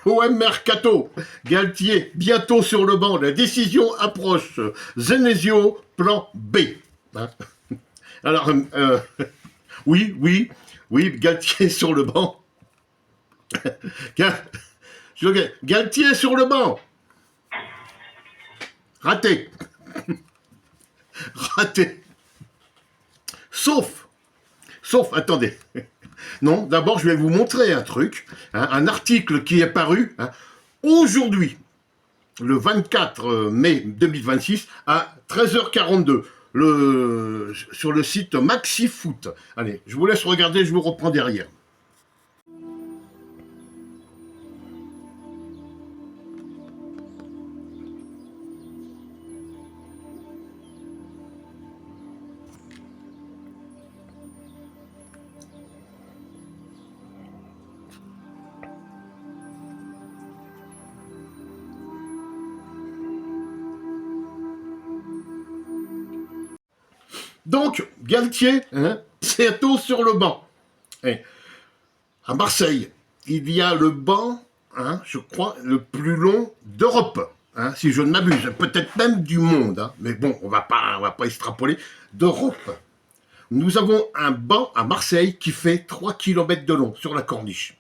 OM Mercato, Galtier, bientôt sur le banc, la décision approche. Zenesio, plan B. Hein. Alors, oui, Galtier sur le banc. Galtier sur le banc. Raté. Raté. Sauf, attendez. Non, d'abord, je vais vous montrer un truc, hein, un article qui est paru aujourd'hui, le 24 mai 2026, à 13h42, sur le site MaxiFoot. Allez, je vous laisse regarder, je vous reprends derrière. Donc, Galtier, c'est tôt sur le banc. Et à Marseille, il y a le banc, je crois, le plus long d'Europe, si je ne m'abuse, peut-être même du monde, mais bon, on va pas extrapoler, d'Europe. Nous avons un banc à Marseille qui fait 3 km de long sur la corniche.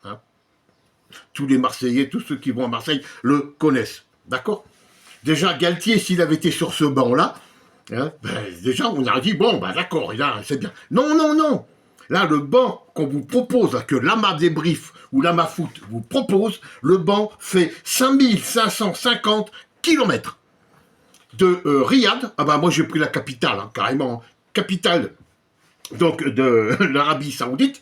Tous les Marseillais, tous ceux qui vont à Marseille le connaissent, d'accord? Déjà, Galtier, s'il avait été sur ce banc-là, déjà, on a dit, bon, d'accord, c'est bien. Non. Là, le banc qu'on vous propose, que Lama Débrief ou Lama Foot vous propose, le banc fait 5550 km. De Riyad, moi j'ai pris la capitale, carrément, capitale donc de l'Arabie Saoudite,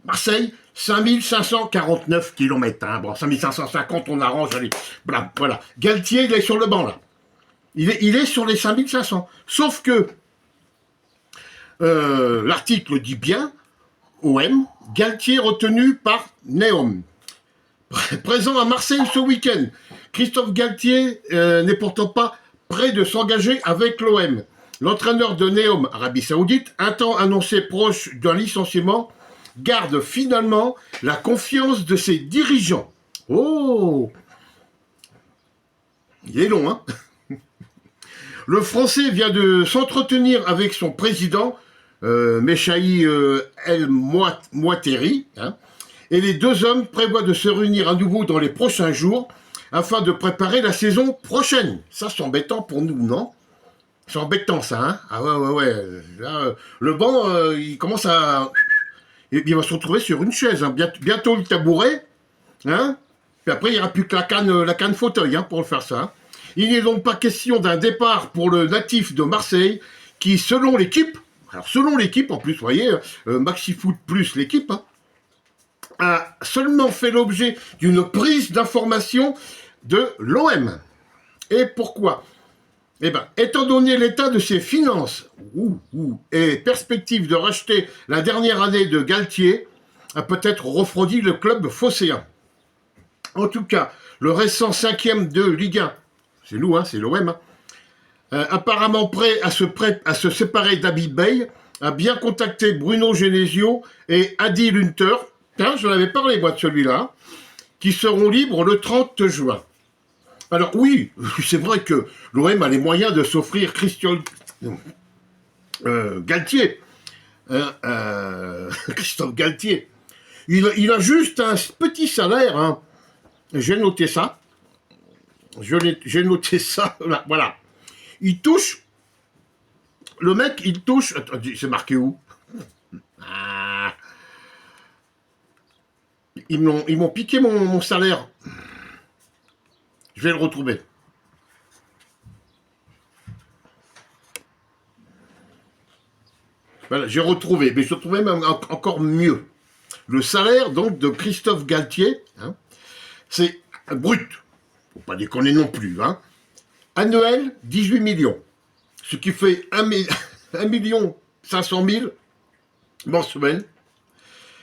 Marseille, 5549 km. Bon, 5550, on arrange, allez, voilà. Galtier, il est sur le banc, là. Il est sur les 5500. Sauf que l'article dit bien, OM, Galtier retenu par Neom. Présent à Marseille ce week-end. Christophe Galtier n'est pourtant pas prêt de s'engager avec l'OM. L'entraîneur de Neom, Arabie Saoudite, un temps annoncé proche d'un licenciement, garde finalement la confiance de ses dirigeants. Oh! Il est long, Le Français vient de s'entretenir avec son président, Mechahi El Mouatteri, et les deux hommes prévoient de se réunir à nouveau dans les prochains jours afin de préparer la saison prochaine. Ça, c'est embêtant pour nous, non? C'est embêtant, ça, Ah ouais. Là, le banc, il commence à... Il va se retrouver sur une chaise, bientôt le tabouret, Puis après, il n'y aura plus que la canne fauteuil, pour le faire ça, Il n'est donc pas question d'un départ pour le natif de Marseille qui, selon l'équipe, en plus, vous voyez, MaxiFoot plus l'équipe, a seulement fait l'objet d'une prise d'information de l'OM. Et pourquoi? Étant donné l'état de ses finances et perspective de racheter la dernière année de Galtier, a peut-être refroidi le club phocéen. En tout cas, le récent 5e de Ligue 1, c'est nous, c'est l'OM, apparemment prêt à se séparer d'Habib Bey, a bien contacté Bruno Genesio et Adi Lunter, j'en avais parlé moi de celui-là, qui seront libres le 30 juin. Alors oui, c'est vrai que l'OM a les moyens de s'offrir Galtier, Christophe Galtier. Il a juste un petit salaire, J'ai noté ça. J'ai noté ça, voilà. Il touche, le mec, c'est marqué où? Ils m'ont piqué mon salaire. Je vais le retrouver. Voilà, j'ai retrouvé, mais je trouvais même encore mieux. Le salaire, donc, de Christophe Galtier, c'est brut. Faut pas déconner non plus, Annuel, 18 millions. Ce qui fait 1 500 000 mensuels.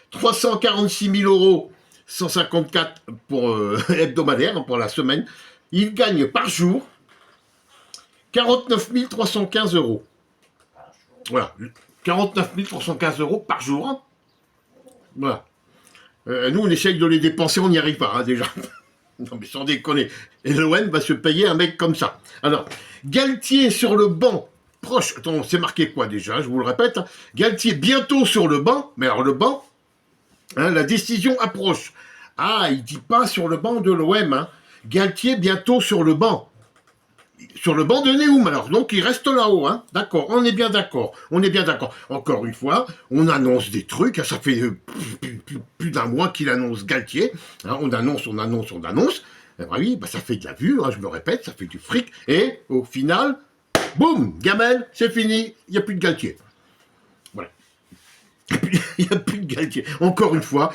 346 000 euros, 154 pour hebdomadaire, pour la semaine. Il gagne par jour 49 315 euros. Voilà, 49 315 euros par jour. Voilà. Nous, on essaye de les dépenser, on n'y arrive pas, déjà. Non mais sans déconner. Et l'OM va se payer un mec comme ça. Alors, Galtier sur le banc, proche, attends, c'est marqué quoi déjà, je vous le répète, hein. Galtier bientôt sur le banc, mais alors le banc, hein, la décision approche. Ah, il dit pas sur le banc de l'OM, hein. Galtier bientôt sur le banc. Sur le banc de Neum, alors, donc il reste là-haut, hein. D'accord, on est bien d'accord, on est bien d'accord. Encore une fois, on annonce des trucs, ça fait plus d'un mois qu'il annonce Galtier, hein, on annonce. Eh ben oui, bah ça fait de la vue, hein, je me répète, ça fait du fric, et au final, boum, gamelle, c'est fini, il n'y a plus de Galtier. Voilà. Il n'y a plus de Galtier. Encore une fois,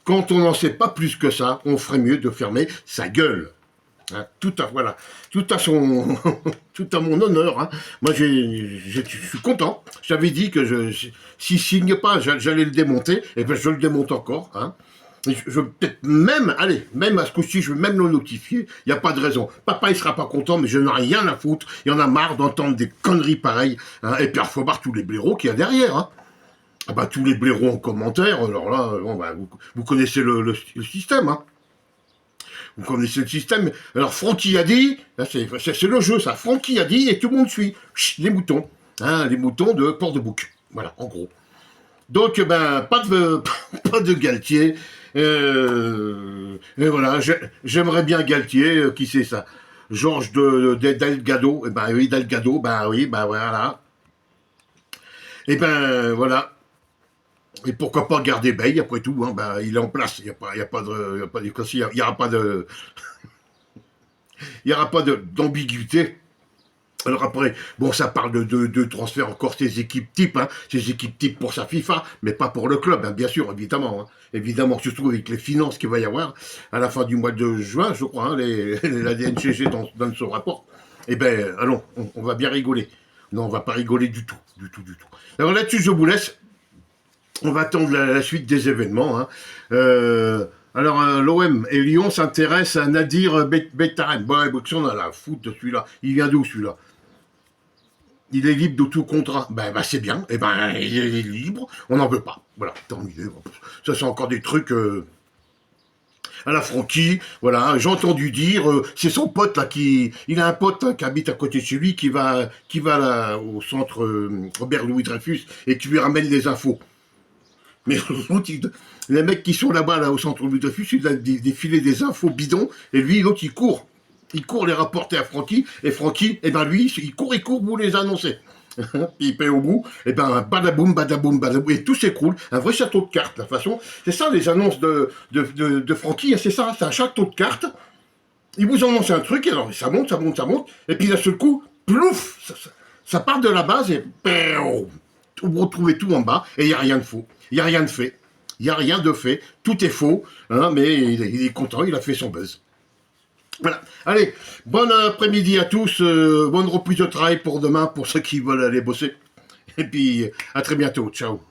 quand on n'en sait pas plus que ça, on ferait mieux de fermer sa gueule. Hein, tout à mon honneur. Hein. Moi, je suis content. J'avais dit que s'il signe pas, j'allais le démonter. Et ben, je le démonte encore. Hein. Je peut-être même, allez, même à ce coup-ci, je vais même le notifier. Il n'y a pas de raison. Papa, il sera pas content, mais je n'ai rien à foutre. Il y en a marre d'entendre des conneries pareilles. Hein. Et puis, il faut voir tous les blaireaux qu'il y a derrière. Hein. Ah bah, tous les blaireaux en commentaire. Alors là, bon, bah, vous connaissez le système. Hein. Vous connaissez le système. Alors, Francky a dit, c'est le jeu, ça. Francky a dit, et tout le monde suit. Chut, les moutons. Hein, les moutons de Port-de-Bouc. Voilà, en gros. Donc, ben, pas de Galtier. Et voilà, j'aimerais bien Galtier. Qui c'est ça? Georges Delgado. Eh ben oui, Delgado. Ben oui, ben voilà. Et ben, voilà. Et pourquoi pas garder Bay, après tout, hein, ben, il est en place, il n'y aura pas d'ambiguïté. Alors après, bon, ça parle de transfert encore ces équipes types, hein, ces équipes types pour sa FIFA, mais pas pour le club, hein, bien sûr, évidemment. Hein. Évidemment, surtout avec les finances qu'il va y avoir à la fin du mois de juin, je crois, hein, la DNCG donne son rapport. Eh ben, allons, on va bien rigoler. Non, on va pas rigoler du tout. Alors là-dessus, je vous laisse. On va attendre la suite des événements. Hein. L'OM et Lyon s'intéressent à Nadir Betarem. Bon, on a la foutre de celui-là. Il vient d'où celui-là? Il est libre de tout contrat. Ben c'est bien. Eh ben, il est libre. On n'en veut pas. Voilà, tant mieux. Ça, c'est encore des trucs à la Francky. Voilà, j'ai entendu dire, c'est son pote là il a un pote hein, qui habite à côté de chez lui qui va là, au centre Robert Louis Dreyfus et qui lui ramène les infos. Mais les mecs qui sont là-bas, là, au centre Louis Dreyfus, il a défilé des infos bidons, et lui, l'autre, il court. Il court les rapporter à Francky, et Francky, eh ben lui, il court, vous les annoncez. Puis il paye au bout, et ben badaboum, et tout s'écroule. Un vrai château de cartes, la façon. C'est ça, les annonces de Francky, c'est ça, c'est un château de cartes. Il vous annonce un truc, et alors ça monte, et puis d'un seul coup, plouf, ça part de la base, et vous retrouvez tout en bas, et il n'y a rien de faux. Il n'y a rien de fait. Il n'y a rien de fait. Tout est faux. Hein, mais il est content. Il a fait son buzz. Voilà. Allez, bon après-midi à tous. Bonne reprise de travail pour demain, pour ceux qui veulent aller bosser. Et puis, à très bientôt. Ciao.